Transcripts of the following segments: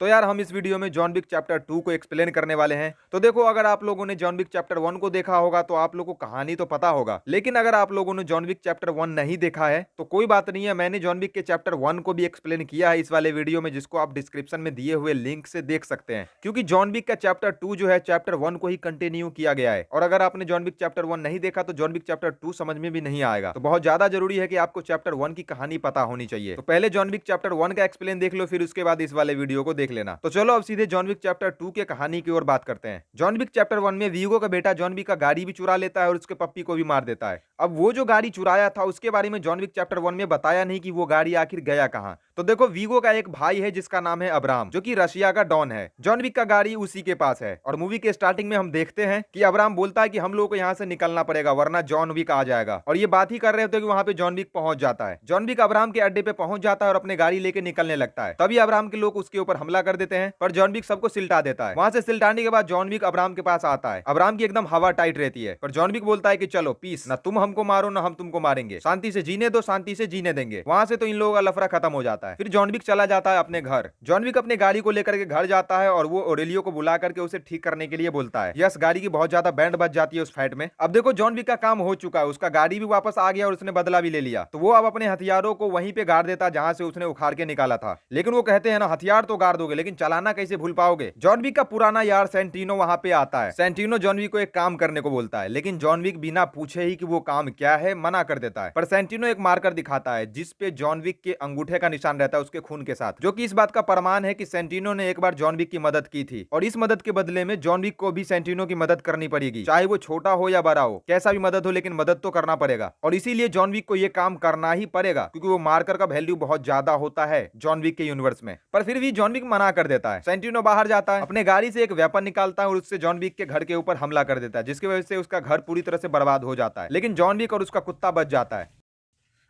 तो यार हम इस वीडियो में जॉन विक चैप्टर 2 को एक्सप्लेन करने वाले हैं। तो देखो, अगर आप लोगों ने जॉन विक चैप्टर 1 को देखा होगा तो आप लोगों को कहानी तो पता होगा, लेकिन अगर आप लोगों ने जॉन विक चैप्टर 1 नहीं देखा है तो कोई बात नहीं है, मैंने जॉन विक के चैप्टर 1 को भी एक्सप्लेन किया है इस वाले वीडियो में, जिसको आप डिस्क्रिप्शन में दिए हुए लिंक से देख सकते हैं। क्योंकि जॉन विक का चैप्टर 2 जो है चैप्टर 1 को ही कंटिन्यू किया गया है, और अगर आपने जॉन विक चैप्टर 1 नहीं देखा तो जॉन विक चैप्टर 2 समझ में भी नहीं आएगा। तो बहुत ज्यादा जरूरी है कि आपको चैप्टर 1 की कहानी पता होनी चाहिए। तो पहले जॉन विक चैप्टर 1 का एक्सप्लेन देख लो, फिर उसके बाद इस वाले वीडियो को देख लेना। तो चलो अब सीधे जॉन विक चैप्टर 2 के कहानी की ओर बात करते हैं। जॉन विक चैप्टर 1 में वीगो का बेटा जॉन विक का गाड़ी भी चुरा लेता है और उसके पप्पी को भी मार देता है। अब वो जो गाड़ी चुराया था उसके बारे में जॉन विक चैप्टर 1 में बताया नहीं कि वो गाड़ी आखिर गया कहां। तो देखो, वीगो का एक भाई है जिसका नाम है अब्राम, जो कि रशिया का डॉन है। जॉन विक का गाड़ी उसी के पास है, और मूवी के स्टार्टिंग में हम देखते हैं कि अब्राम बोलता है कि हम लोगों को यहाँ से निकलना पड़ेगा वरना जॉन विक आ जाएगा। और ये बात ही कर रहे होते कि वहां पे जॉन विक पहुंच जाता है। जॉन विक अब्राम के अड्डे पे पहुंच जाता है और अपने गाड़ी लेके निकलने लगता है। तभी अब्राम के लोग उसके ऊपर हमला कर देते हैं, पर जॉन विक सबको सिलटा देता है। वहां से सिलटाने के बाद जॉन विक अब्राम के पास आता है। अब्राम की एकदम हवा टाइट रहती है, पर जॉन विक बोलता है कि चलो पीस, ना तुम हमको मारो ना हम तुमको मारेंगे, शांति से जीने दो, शांति से जीने देंगे। वहां से तो इन लोगों का लफड़ा खत्म हो जाता है। फिर जॉन विक चला जाता है अपने घर। जॉन विक अपने गाड़ी को लेकर के घर जाता है और वो ओरेलियो को बुला करके उसे ठीक करने के लिए बोलता है। यस, गाड़ी की बहुत ज्यादा बैंड बज जाती है उस फाइट में। अब देखो, जॉन विक का काम हो चुका है, उसका गाड़ी भी वापस आ गया और उसने बदला भी ले लिया। तो वो अब अपने हथियारों को वहीं पे गाड़ देता जहां से उसने उखाड़ के निकाला था। लेकिन वो कहते हैं ना, हथियार तो गाड़ दोगे लेकिन चलाना कैसे भूल पाओगे। जॉन विक का पुराना यार सेंटिनो वहां पे आता है। सेंटिनो जॉन विक को एक काम करने को बोलता है, लेकिन जॉन विक बिना पूछे ही कि वो काम क्या है मना कर देता है। पर सेंटिनो एक मार्कर दिखाता है जिस पे जॉन विक के अंगूठे का निशान रहता है उसके खून के साथ, जो कि इस बात का प्रमाण है कि सेंटिनो ने एक बार जॉन विक की मदद की थी, और इस मदद के बदले में जॉन विक को भी सेंटिनो की मदद करनी पड़ेगी, चाहे वो छोटा हो या बड़ा हो, कैसा भी मदद हो, लेकिन मदद तो करना पड़ेगा। और इसीलिए जॉन विक को ये काम करना ही पड़ेगा, क्योंकि वो मार्कर का वैल्यू बहुत ज्यादा होता है जॉन विक के यूनिवर्स में। पर फिर भी जॉन विक मना कर देता है। सेंटिनो बाहर जाता है, अपने गाड़ी से एक वेपन निकालता है और उससे जॉन विक के घर के ऊपर हमला कर देता है, जिसकी वजह से उसका घर पूरी तरह से बर्बाद हो जाता है। लेकिन जॉन विक और उसका कुत्ता बच जाता है।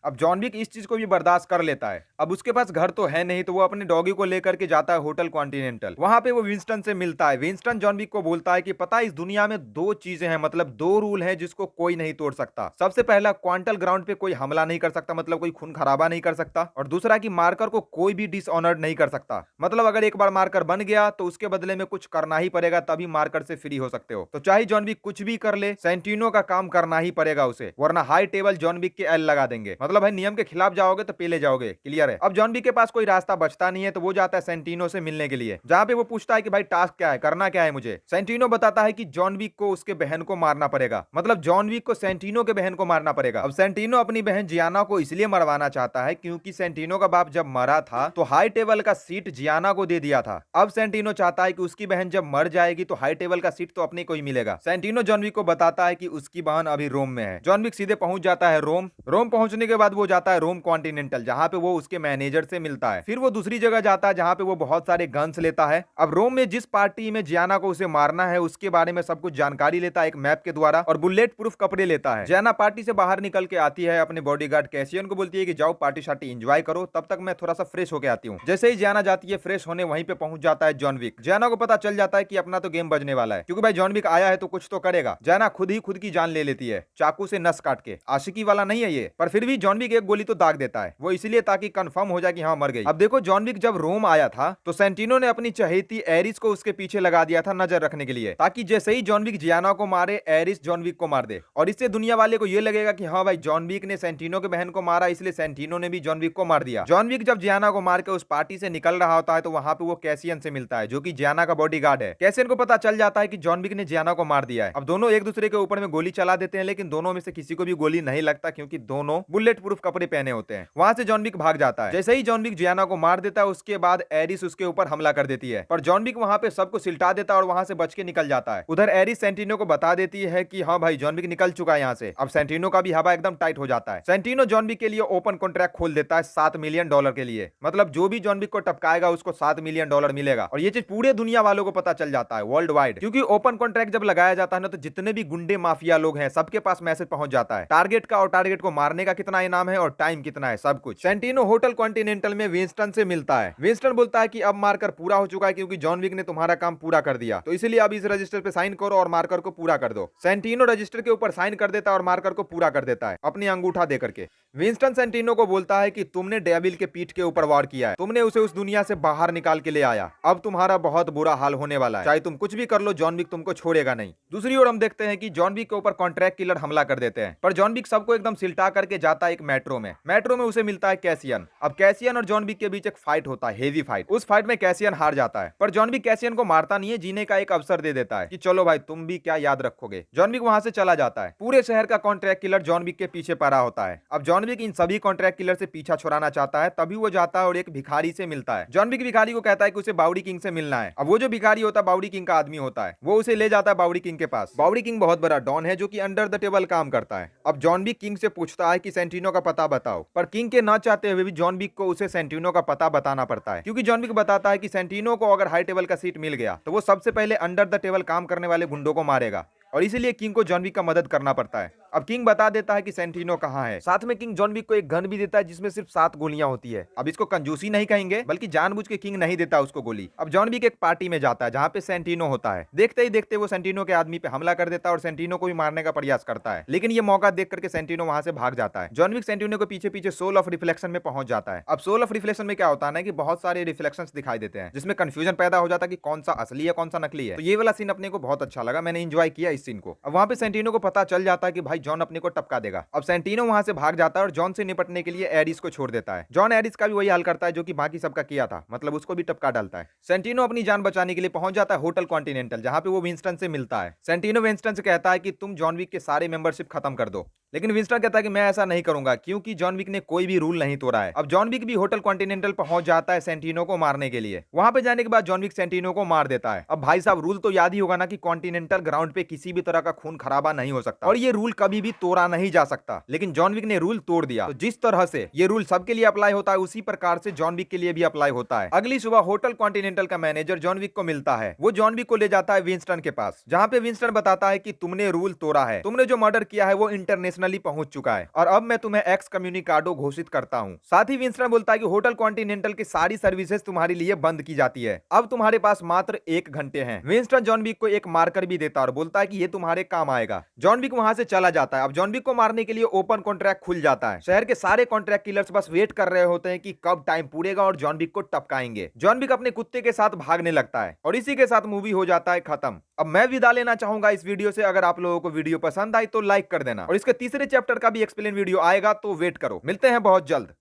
अब जॉन विक इस चीज को भी बर्दाश्त कर लेता है। अब उसके पास घर तो है नहीं, तो वो अपने डॉगी को लेकर के जाता है होटल कॉन्टिनेंटल। वहां पे वो विंस्टन से मिलता है। विंस्टन जॉन विक को बोलता है कि पता है, इस दुनिया में दो चीजें हैं, मतलब दो रूल हैं जिसको कोई नहीं तोड़ सकता। सबसे पहला, क्वांटल ग्राउंड पे कोई हमला नहीं कर सकता, मतलब कोई खून खराबा नहीं कर सकता। और दूसरा कि मार्कर को कोई भी डिसऑनर्ड नहीं कर सकता, मतलब अगर एक बार मार्कर बन गया तो उसके बदले में कुछ करना ही पड़ेगा, तभी मार्कर से फ्री हो सकते हो। तो चाहे जॉन विक कुछ भी कर ले, सेंटिनो का काम करना ही पड़ेगा उसे, वरना हाई टेबल जॉन विक के एल लगा देंगे। मतलब है, नियम के खिलाफ जाओगे तो पेले जाओगे। क्लियर है। अब जॉन विक के पास कोई रास्ता बचता नहीं है, तो वो जाता है सेंटिनो से मिलने के लिए, जहां पे वो पूछता है कि भाई टास्क क्या है, करना क्या है मुझे। सेंटिनो बताता है कि जॉन विक को उसके बहन को मारना पड़ेगा, मतलब जॉन विक को सेंटिनो के बहन को मारना पड़ेगा। अब सेंटिनो अपनी बहन जियाना को इसलिए मरवाना चाहता है क्योंकि सेंटिनो का बाप जब मरा था तो हाई टेबल का सीट जियाना को दे दिया था। अब सेंटिनो चाहता है कि उसकी बहन जब मर जाएगी तो हाई टेबल का सीट तो अपने को ही मिलेगा। सेंटिनो जॉन विक को बताता है कि उसकी बहन अभी रोम में है। जॉन विक सीधे पहुंच जाता है रोम। रोम पहुंचने के बाद वो जाता है रोम कॉन्टिनेंटल, जहां पे वो उसके मैनेजर से मिलता है। फिर वो दूसरी जगह जाता है जहां पे वो बहुत सारे गन्स लेता है। अब रोम में जिस पार्टी में जियाना को उसे मारना है उसके बारे में सब कुछ जानकारी लेता है एक मैप के द्वारा, और बुलेट प्रूफ कपड़े लेता है। जियाना पार्टी से बाहर निकल के आती है, अपने बॉडीगार्ड कैसियन को बोलती है कि जाओ पार्टी शार्टी एंजॉय करो, तब तक मैं थोड़ा सा फ्रेश होके आती हूँ। जैसे ही जियाना जाती है फ्रेश होने, वहीं पे पहुंच जाता है जॉन विक। जियाना को पता चल जाता है कि अपना तो गेम बजने वाला है, क्योंकि भाई जॉन विक आया है तो कुछ तो करेगा। जियाना खुद ही खुद की जान ले लेती है, चाकू से नस काट के। आशिकी वाला नहीं है ये, पर फिर भी जॉन विक एक गोली तो दाग देता है, वो इसलिए ताकि कंफर्म हो जाए कि हाँ मर गई। अब देखो, जॉन विक जब रोम आया था तो सेंटिनो ने अपनी चहेती एरिस को उसके पीछे लगा दिया था नजर रखने के लिए, ताकि जैसे ही जॉन विक जियाना को मारे, एरिस जॉन विक को मार दे। और इससे दुनिया वाले को यह लगेगा कि हाँ भाई, जॉन विक ने सेंटिनो के बहन को मारा, इसलिए सेंटिनो ने भी जॉन विक को मार दिया। जॉन विक जब जियाना को मार के उस पार्टी से निकल रहा होता है तो वहां पे वो कैसियन से मिलता है, जो कि जियाना का बॉडीगार्ड है। कैसियन को पता चल जाता है कि जॉन विक ने जियाना को मार दिया है। अब दोनों एक दूसरे के ऊपर में गोली चला देते हैं, लेकिन दोनों में से किसी को भी गोली नहीं लगता, क्योंकि दोनों बुलेट प्रूफ कपड़े पहने होते हैं। वहां से जॉन विक भाग जाता है। जैसे ही जॉन विक जियाना को मार देता है, उसके बाद एरिस उसके ऊपर हमला कर देती है, पर जॉन विक वहां पे सबको सिलटा देता है और वहां से बच के निकल जाता है। उधर एरिस सेंटिनो को बता देती है कि हाँ भाई, जॉन विक निकल चुका है यहाँ से। अब सेंटिनो का भी हवा एकदम टाइट हो जाता है। सेंटिनो जॉन विक के लिए ओपन कॉन्ट्रैक्ट खोल देता है $7 मिलियन के लिए, मतलब जो भी जॉन विक को टपकाएगा उसको $7 मिलियन मिलेगा। और ये चीज पूरे दुनिया वालों को पता चल जाता है, वर्ल्ड वाइड। क्योंकि ओपन कॉन्ट्रैक्ट जब लगाया जाता है ना, तो जितने भी गुंडे माफिया लोग हैं सबके पास मैसेज पहुंच जाता है टारगेट का, और टारगेट को मारने का कितना इनाम है और टाइम कितना है, सब कुछ। सेंटिनो होटल कॉन्टिनेंटल में विंस्टन से मिलता है। विंस्टन बोलता है कि अब मार्कर पूरा हो चुका है क्योंकि जॉन विक ने तुम्हारा काम पूरा कर दिया, तो इसलिए अब इस रजिस्टर पे साइन करो और मार्कर को पूरा कर दो। सेंटिनो रजिस्टर के ऊपर साइन कर देता है और मार्कर को पूरा कर देता है अपनी अंगूठा दे करके। विंस्टन सेंटिनो को बोलता है कि तुमने डेविल के पीठ के ऊपर वार किया है, तुमने उसे उस दुनिया से बाहर निकाल के ले आया, अब तुम्हारा बहुत बुरा हाल होने वाला है, चाहे तुम कुछ भी कर लो जॉन विक तुमको छोड़ेगा नहीं। दूसरी ओर हम देखते हैं कि जॉन विक के ऊपर कॉन्ट्रैक्ट किलर हमला कर देते हैं, पर जॉन विक सबको एकदम सिलटा करके जाता है एक मेट्रो में। मेट्रो में उसे मिलता है कैसियन। अब कैसियन और जॉन विक के बीच एक फाइट होता है, हेवी फाइट। उस फाइट में कैसियन हार जाता है, पर जॉन विक कैसियन को मारता नहीं है, जीने का एक अवसर दे देता है कि चलो भाई तुम भी क्या याद रखोगे। जॉन विक वहां से चला जाता है। पूरे शहर का कॉन्ट्रैक्ट किलर जॉन विक के पीछे पड़ा होता है। अब जॉन विक इन सभी कॉन्ट्रैक्ट किलर से पीछा छुड़ाना चाहता है, तभी वो जाता है और एक भिखारी से मिलता है। जॉन विक भिखारी को कहता है कि उसे बाउडी किंग से मिलना है। अब वो जो भिखारी होता है बाउडी किंग का आदमी होता है, वो उसे ले जाता है बाउडी किंग के पास। बाउडी किंग बहुत बड़ा डॉन है जो कि अंडर द टेबल काम करता है। अब जॉन विक किंग से पूछता है कि सेंटिनो का पता बताओ, पर किंग के ना चाहते हुए भी जॉन विक को उसे सेंटिनो का पता बताना पड़ता है, क्योंकि जॉन विक बताता है कि सेंटिनो को अगर हाई टेबल का सीट मिल गया तो वो सबसे पहले अंडर द टेबल काम करने वाले गुंडों को मारेगा, और इसीलिए किंग को जॉन विक का मदद करना पड़ता है। अब किंग बता देता है कि सेंटिनो कहाँ है। साथ में किंग जॉन विक को एक गन भी देता है जिसमें सिर्फ 7 गोलियां होती है। अब इसको कंजूसी नहीं कहेंगे, बल्कि जानबूझ के किंग नहीं देता उसको गोली। अब जॉन विक एक पार्टी में जाता है जहाँ पे सेंटिनो होता है। देखते ही देखते वो सेंटिनो के आदमी पे हमला कर देता है और सेंटिनो को भी मारने का प्रयास करता है, लेकिन ये मौका देख करके सेंटिनो वहां से भाग जाता है। जॉन विक सेंटिनो के पीछे पीछे सोल ऑफ रिफ्लेक्शन में पहुंच जाता है। अब सोल ऑफ रिफ्लेक्शन में क्या होता है ना कि बहुत सारे रिफ्लेक्शंस दिखाई देते हैं, जिसमें कंफ्यूजन पैदा हो जाता है कि कौन सा असली है कौन सा नकली है। तो ये वाला सीन अपने को बहुत अच्छा लगा, मैंने एंजॉय किया इस सीन को। अब वहां पे सेंटिनो को पता चल जाता है कि भाई जॉन अपने को टपका देगा। अब सेंटिनो वहां से भाग जाता है और जॉन से निपटने के लिए एडिस को छोड़ देता है। जॉन एडिस का भी वही हाल करता है जो कि बाकी सबका किया था, मतलब उसको भी टपका डालता है। सेंटिनो अपनी जान बचाने के लिए पहुंच जाता है होटल कॉन्टिनेंटल, जहां पे वो विंस्टन से मिलता है। सेंटिनो विंस्टन से कहता है कि तुम जॉन विक के सारे मेंबरशिप खत्म कर दो, लेकिन विंस्टन कहता है कि मैं ऐसा नहीं करूंगा क्योंकि जॉन विक ने कोई भी रूल नहीं तोड़ा है। अब जॉन विक भी होटल कॉन्टिनेंटल पहुंच जाता है सेंटिनो को मारने के लिए। वहां पे जाने के बाद जॉन विक सेंटिनो को मार देता है। अब भाई साहब रूल तो याद ही होगा ना कि कॉन्टिनेंटल ग्राउंड पे किसी भी तरह का खून खराबा नहीं हो सकता, और ये रूल कभी भी तोड़ा नहीं जा सकता, लेकिन जॉन विक ने रूल तोड़ दिया। तो जिस तरह से ये रूल सबके लिए अप्लाई होता है, उसी प्रकार से जॉन विक के लिए भी अप्लाई होता है। अगली सुबह होटल कॉन्टिनेंटल का मैनेजर जॉन विक को मिलता है। वो जॉन विक को ले जाता है विंस्टन के पास, जहां पे विंस्टन बताता है कि तुमने रूल तोड़ा है, तुमने जो मर्डर किया है वो इंटरनेशनली पहुंच चुका है और अब मैं तुम्हें एक्स कम्युनिकाडो घोषित करता हूं। साथ ही विंस्टन बोलता है कि होटल कॉन्टिनेंटल की सारी सर्विसेज तुम्हारे लिए बंद की जाती है, अब तुम्हारे पास मात्र 1 घंटे हैं। विंस्टन जॉन विक को एक मार्कर भी देता है और बोलता है कि ये तुम्हारे काम आएगा। जॉन विक वहां से चला जाता है। अब जॉन विक को मारने के लिए ओपन कॉन्ट्रैक्ट खुल जाता है। शहर के सारे कॉन्ट्रैक्ट किलर्स बस वेट कर रहे होते हैं कि कब टाइम पूरेगा और जॉन विक को टपकाएंगे। जॉन विक अपने कुत्ते के साथ भागने लगता है और इसी के साथ मूवी हो जाता है खत्म। अब मैं विदा लेना चाहूंगा इस वीडियो से। अगर आप लोगों को वीडियो पसंद आई तो लाइक कर देना, और इसके तीसरे चैप्टर का भी एक्सप्लेन वीडियो आएगा तो वेट करो। मिलते हैं बहुत जल्द।